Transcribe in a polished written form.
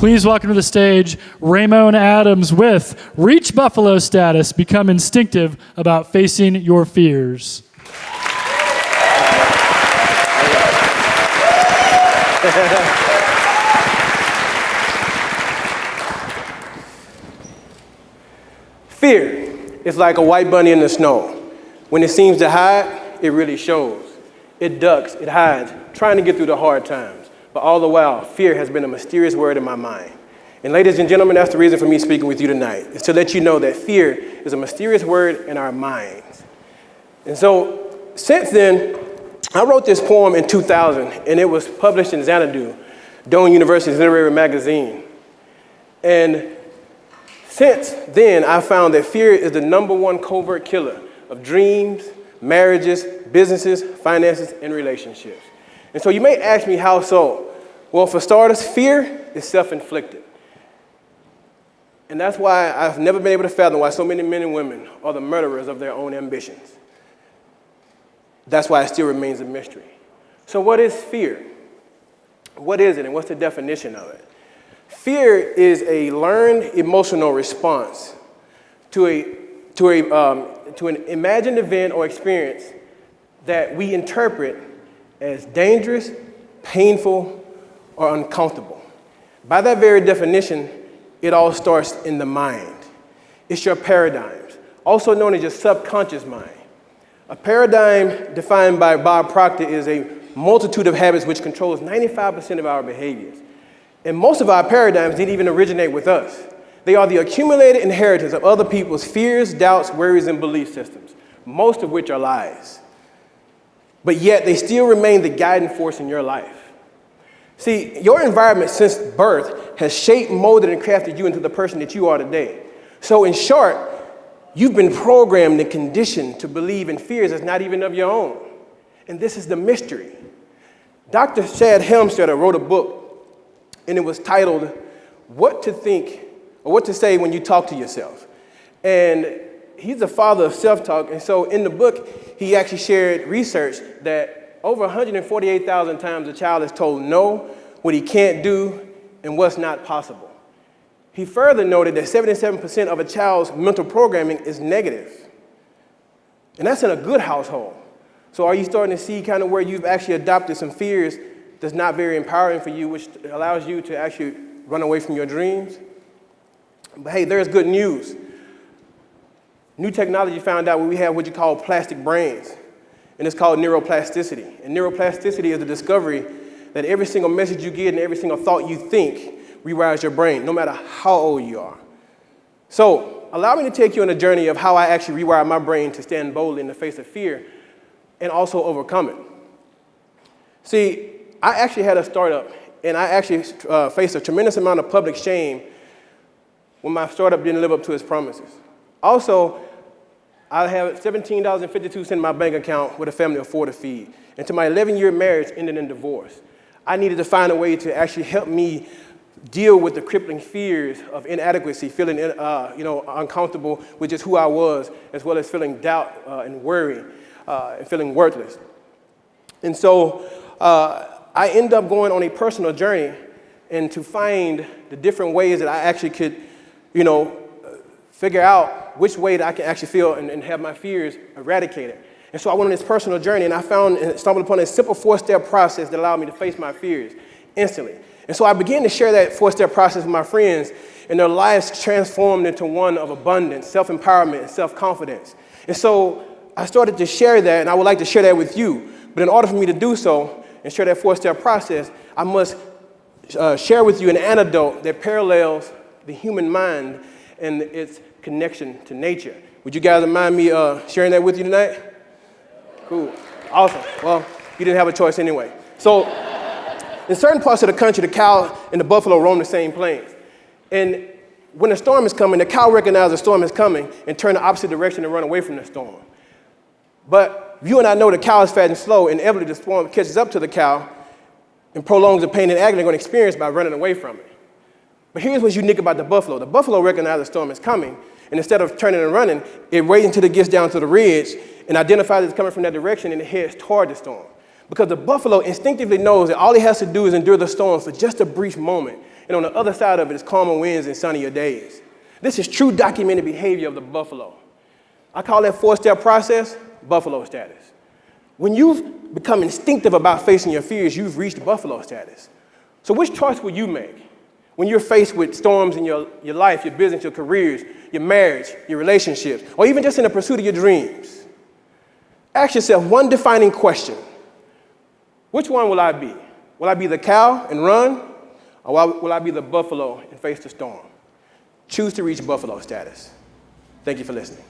Please welcome to the stage Raymonn Adams with Reach Buffalo Status. Become instinctive about facing your fears. Fear is like a white bunny in the snow. When it seems to hide, it really shows. It ducks, it hides, trying to get through the hard times. But all the while, fear has been a mysterious word in my mind. And ladies and gentlemen, that's the reason for me speaking with you tonight, is to let you know that fear is a mysterious word in our minds. And so, since then, I wrote this poem in 2000, and it was published in Xanadu, Doane University's literary magazine. And since then, I found that fear is the #1 covert killer of dreams, marriages, businesses, finances, and relationships. And so you may ask me, how so? Well, for starters, fear is self-inflicted. And that's why I've never been able to fathom why so many men and women are the murderers of their own ambitions. That's why it still remains a mystery. So what is fear? What is it, and what's the definition of it? Fear is a learned emotional response to an imagined event or experience that we interpret as dangerous, painful, or uncomfortable. By that very definition, it all starts in the mind. It's your paradigms, also known as your subconscious mind. A paradigm defined by Bob Proctor is a multitude of habits which controls 95% of our behaviors. And most of our paradigms didn't even originate with us. They are the accumulated inheritance of other people's fears, doubts, worries, and belief systems, most of which are lies. But yet they still remain the guiding force in your life. See, your environment since birth has shaped, molded, and crafted you into the person that you are today. So in short, you've been programmed and conditioned to believe in fears that's not even of your own. And this is the mystery. Dr. Shad Helmstetter wrote a book, and it was titled, What to Think, or What to Say When You Talk to Yourself. And he's the father of self-talk, and so in the book, he actually shared research that over 148,000 times a child is told no, what he can't do, and what's not possible. He further noted that 77% of a child's mental programming is negative. And that's in a good household. So are you starting to see kind of where you've actually adopted some fears that's not very empowering for you, which allows you to actually run away from your dreams? But hey, there's good news. New technology found out we have what you call plastic brains, and it's called neuroplasticity. And neuroplasticity is the discovery that every single message you get and every single thought you think rewires your brain, no matter how old you are. So allow me to take you on a journey of how I actually rewired my brain to stand boldly in the face of fear and also overcome it. See, I actually had a startup, and I actually faced a tremendous amount of public shame when my startup didn't live up to its promises. Also, I have $17.52 in my bank account with a family of 4 to feed. And to my 11-year marriage ended in divorce. I needed to find a way to actually help me deal with the crippling fears of inadequacy, feeling uncomfortable with just who I was, as well as feeling doubt and worry and feeling worthless. And so I ended up going on a personal journey and to find the different ways that I actually could, figure out which way that I can actually feel and have my fears eradicated. And so I went on this personal journey, and I stumbled upon a simple 4-step process that allowed me to face my fears instantly. And so I began to share that 4-step process with my friends, and their lives transformed into one of abundance, self-empowerment, and self-confidence. And so I started to share that, and I would like to share that with you. But in order for me to do so and share that 4-step process, I must share with you an anecdote that parallels the human mind and its connection to nature. Would you guys mind me sharing that with you tonight? Cool. Awesome. Well, you didn't have a choice anyway. So in certain parts of the country, the cow and the buffalo roam the same plains. And when a storm is coming, the cow recognizes the storm is coming and turn the opposite direction and run away from the storm. But you and I know the cow is fat and slow, and inevitably the storm catches up to the cow and prolongs the pain and agony they're going to experience by running away from it. But here's what's unique about the buffalo. The buffalo recognizes the storm is coming, and instead of turning and running, it waits until it gets down to the ridge and identifies it's coming from that direction, and it heads toward the storm. Because the buffalo instinctively knows that all he has to do is endure the storm for just a brief moment. and on the other side of it is calmer winds and sunnier days. This is true documented behavior of the buffalo. I call that four-step process buffalo status. When you've become instinctive about facing your fears, you've reached buffalo status. So which choice will you make when you're faced with storms in your life, your business, your careers, your marriage, your relationships, or even just in the pursuit of your dreams? Ask yourself one defining question. Which one will I be? Will I be the cow and run, or will I be the buffalo and face the storm? Choose to reach buffalo status. Thank you for listening.